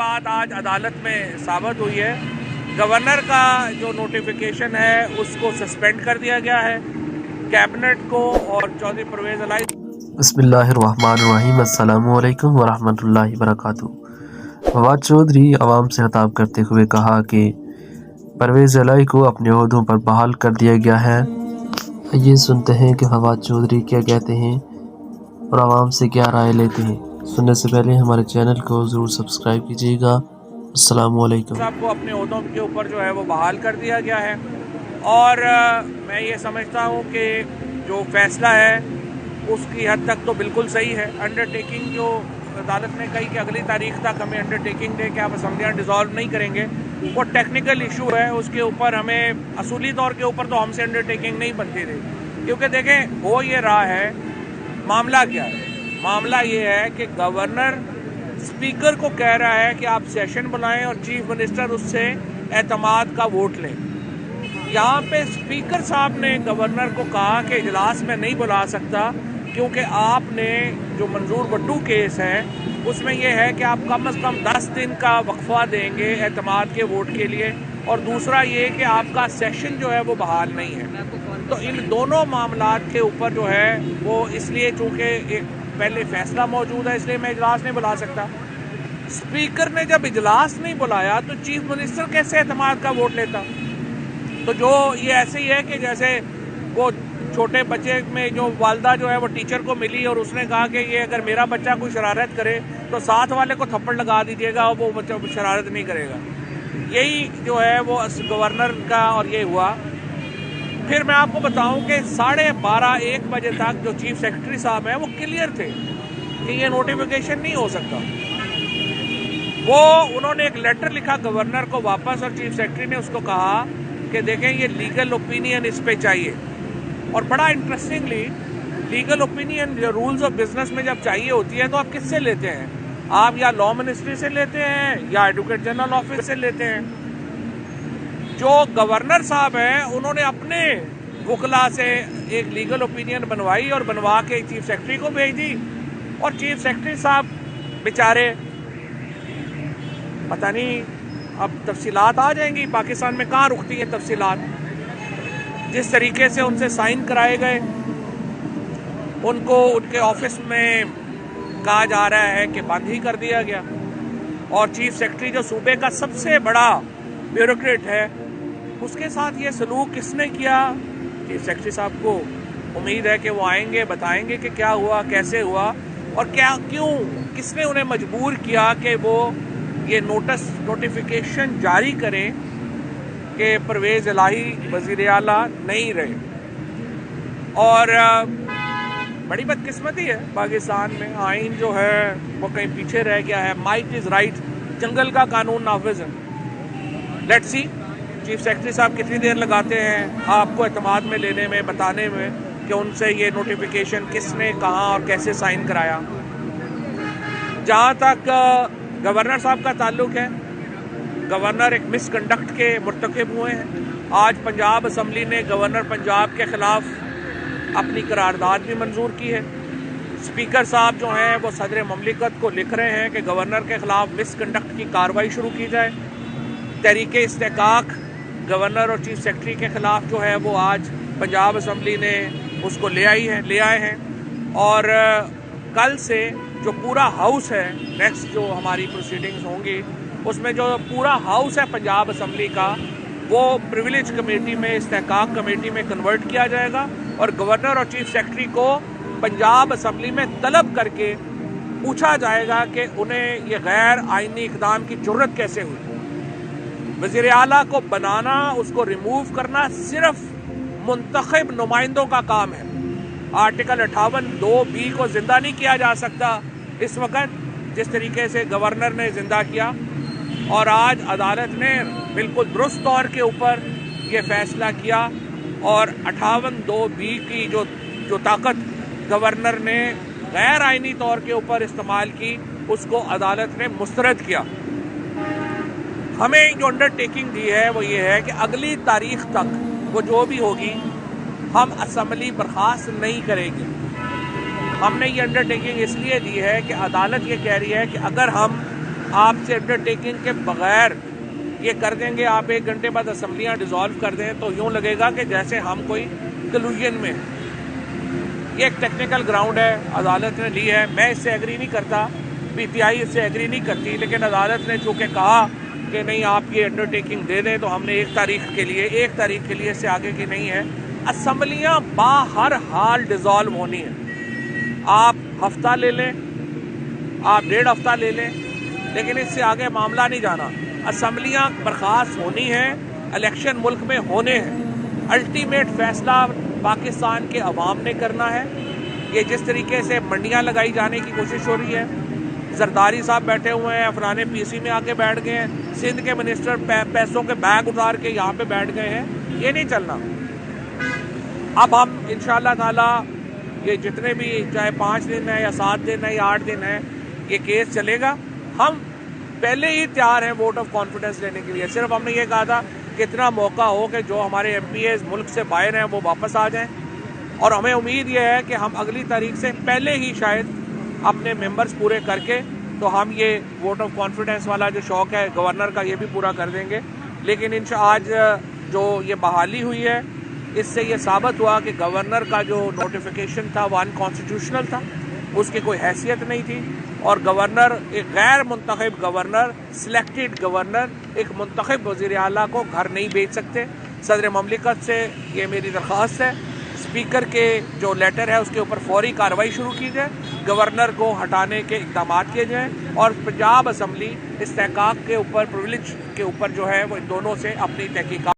बात आज अदालत में साबित हुई है। गवर्नर का जो नोटिफिकेशन है उसको सस्पेंड कर दिया गया है कैबिनेट को और चौधरी परवेज़ इलाही। बिस्मिल्लाहिर्रहमानिर्रहीम, अस्सलामु अलैकुम वरहमतुल्लाहि वबरकातुहू। फवाद चौधरी आवाम से खिताब करते हुए कहा कि परवेज़ इलाही को अपने ओहदों पर बहाल कर दिया गया है। ये सुनते हैं कि फवाद चौधरी क्या कहते हैं और आवाम से क्या राय लेते हैं। सुनने से पहले हमारे चैनल को ज़रूर सब्सक्राइब कीजिएगा। अस्सलामु अलैकुम। साहब को अपने ओहदों के ऊपर जो है वो बहाल कर दिया गया है और मैं ये समझता हूँ कि जो फैसला है उसकी हद तक तो बिल्कुल सही है। अंडरटेकिंग जो अदालत ने कही कि अगली तारीख तक हमें अंडरटेकिंग दे कि आप असम्बलियाँ डिज़ोल्व नहीं करेंगे, वो टेक्निकल इशू है। उसके ऊपर हमें असूली तौर के ऊपर तो हमसे अंडरटेकिंग नहीं बनती थी, क्योंकि देखें हो ये रहा है, मामला क्या है? मामला ये है कि गवर्नर स्पीकर को कह रहा है कि आप सेशन बुलाएं और चीफ मिनिस्टर उससे एतमाद का वोट लें। यहाँ पे स्पीकर साहब ने गवर्नर को कहा कि इजलास में नहीं बुला सकता क्योंकि आपने जो मंजूर बट्टू केस है उसमें यह है कि आप कम से कम 10 दिन का वक्फा देंगे एतमाद के वोट के लिए, और दूसरा ये कि आपका सेशन जो है वो बहाल नहीं है। तो इन दोनों मामलात के ऊपर जो है वो इसलिए चूँकि एक पहले फैसला मौजूद है इसलिए मैं इजलास नहीं बुला सकता। स्पीकर ने जब इजलास नहीं बुलाया तो चीफ मिनिस्टर कैसे एतमाद का वोट लेता? तो जो ये ऐसे ही है कि जैसे वो छोटे बच्चे में जो वालदा जो है वो टीचर को मिली और उसने कहा कि ये अगर मेरा बच्चा कोई शरारत करे तो साथ वाले को थप्पड़ लगा दीजिएगा और वो बच्चा शरारत नहीं करेगा। यही जो है वो गवर्नर का और ये हुआ। फिर मैं आपको बताऊं कि 12:30-1 बजे तक जो चीफ सेक्रेटरी साहब हैं वो क्लियर थे कि ये नोटिफिकेशन नहीं हो सकता। वो उन्होंने एक लेटर लिखा गवर्नर को वापस और चीफ सेक्रेटरी ने उसको कहा कि देखें ये लीगल ओपिनियन इस पे चाहिए। और बड़ा इंटरेस्टिंगली लीगल ओपिनियन जो रूल्स ऑफ बिजनेस में जब चाहिए होती है तो आप किससे लेते हैं? आप या लॉ मिनिस्ट्री से लेते हैं या एडवोकेट जनरल ऑफिस से लेते हैं। जो गवर्नर साहब हैं उन्होंने अपने वकला से एक लीगल ओपिनियन बनवाई और बनवा के चीफ सेक्रेटरी को भेज दी, और चीफ सेक्रेटरी साहब बेचारे पता नहीं अब तफसीलात आ जाएंगी, पाकिस्तान में कहाँ रुकती है तफसीलात। जिस तरीके से उनसे साइन कराए गए, उनको उनके ऑफिस में कहा जा रहा है कि बंद ही कर दिया गया, और चीफ सेक्रेटरी जो सूबे का सबसे बड़ा ब्यूरोक्रेट है उसके साथ ये सलूक किसने किया? चीफ सेक्रेटरी साहब को उम्मीद है कि वो आएंगे, बताएंगे कि क्या हुआ, कैसे हुआ और क्या क्यों, किसने उन्हें मजबूर किया कि वो ये नोटिफिकेशन जारी करें कि परवेज़ इलाही वज़ीर आला नहीं रहे। और बड़ी बदकिस्मती है पाकिस्तान में, आइन जो है वो कहीं पीछे रह गया है। माइट इज़ राइट, जंगल का कानून नाफिज है। लेट्स सी चीफ सेक्रेटरी साहब कितनी देर लगाते हैं आपको एतमाद में लेने में, बताने में कि उनसे ये नोटिफिकेशन किसने, कहाँ और कैसे साइन कराया। जहाँ तक गवर्नर साहब का ताल्लुक है, गवर्नर एक मिसकंडक्ट के मुर्तकिब हुए हैं। आज पंजाब असम्बली ने गवर्नर पंजाब के ख़िलाफ़ अपनी करारदाद भी मंजूर की है। स्पीकर साहब जो हैं वो सदर ममलिकत को लिख रहे हैं कि गवर्नर के ख़िलाफ़ मिसकंडक्ट की कार्रवाई शुरू की जाए। तहरीक इस्तेकाक गवर्नर और चीफ सेक्रेटरी के ख़िलाफ़ जो है वो आज पंजाब असम्बली ने उसको ले आए हैं। और कल से जो पूरा हाउस है, नेक्स्ट जो हमारी प्रोसीडिंग्स होंगी उसमें जो पूरा हाउस है पंजाब असम्बली का, वो प्रिविलेज कमेटी में, इस्तेकाक कमेटी में कन्वर्ट किया जाएगा और गवर्नर और चीफ सेक्रेटरी को पंजाब असम्बली में तलब करके पूछा जाएगा कि उन्हें ये गैर आइनी इक़दाम की जुर्रत कैसे हुई। वज़ीर आला को बनाना, उसको रिमूव करना सिर्फ मुंतखब नुमाइंदों का काम है। आर्टिकल 58(2)(b) को जिंदा नहीं किया जा सकता इस वक्त, जिस तरीके से गवर्नर ने जिंदा किया। और आज अदालत ने बिल्कुल दुरुस्त तौर के ऊपर ये फैसला किया और 58(2)(b) की जो ताकत गवर्नर ने गैर आइनी तौर के ऊपर इस्तेमाल की, उसको अदालत ने मुस्तरद किया। हमें जो अंडरटेकिंग दी है वो ये है कि अगली तारीख तक वो जो भी होगी हम असम्बली बर्खास्त नहीं करेंगे। हमने ये अंडरटेकिंग इसलिए दी है कि अदालत ये कह रही है कि अगर हम आपसे अंडरटेकिंग के बगैर ये कर देंगे, आप 1 घंटे बाद असम्बलियाँ डिसॉल्व कर दें तो यूँ लगेगा कि जैसे हम कोई कलूजन में हैं। ये एक टेक्निकल ग्राउंड है, अदालत ने ली है, मैं इससे एग्री नहीं करता, PTI इससे एग्री नहीं करती, लेकिन अदालत ने चूँकि कहा कि नहीं आप ये अंडरटेकिंग दे दें तो हमने 1 तारीख के लिए इससे आगे की नहीं है। असम्बलियाँ बाहर हाल डिसॉल्व होनी है, आप हफ्ता ले लें, आप 1.5 हफ्ता ले लें, लेकिन इससे आगे मामला नहीं जाना। असम्बलियाँ बर्खास्त होनी है, इलेक्शन मुल्क में होने हैं, अल्टीमेट फैसला पाकिस्तान के अवाम ने करना है। ये जिस तरीके से मंडियाँ लगाई जाने की कोशिश हो रही है, जरदारी साहब बैठे हुए हैं, फलाने PC में आके बैठ गए हैं, सिंध के मिनिस्टर पैसों के बैग उतार के यहाँ पे बैठ गए हैं, ये नहीं चलना। अब हम इंशाअल्लाह ताला ये जितने भी चाहे 5 दिन है या 7 दिन है या 8 दिन है ये केस चलेगा, हम पहले ही तैयार हैं वोट ऑफ कॉन्फिडेंस लेने के लिए। सिर्फ हमने ये कहा था कि इतना मौका हो कि जो हमारे MPAs मुल्क से बाहर हैं वो वापस आ जाएं, और हमें उम्मीद ये है कि हम अगली तारीख से पहले ही शायद अपने मेंबर्स पूरे करके तो हम ये वोट ऑफ कॉन्फिडेंस वाला जो शौक़ है गवर्नर का ये भी पूरा कर देंगे। लेकिन आज जो ये बहाली हुई है इससे ये साबित हुआ कि गवर्नर का जो नोटिफिकेशन था वो अनकॉन्स्टिट्यूशनल था, उसकी कोई हैसियत नहीं थी, और गवर्नर एक गैर मुंतखब गवर्नर, सिलेक्टेड गवर्नर एक मुंतखब वज़ीर आला को घर नहीं भेज सकते। सदर ममलिकत से ये मेरी दरख्वास्त है, स्पीकर के जो लेटर है उसके ऊपर फौरी कार्रवाई शुरू की जाए, गवर्नर को हटाने के इक़दाम किए जाएँ, और पंजाब असम्बली इस्तेहकाक के ऊपर, प्रिविलेज के ऊपर जो है वो इन दोनों से अपनी तहकीकात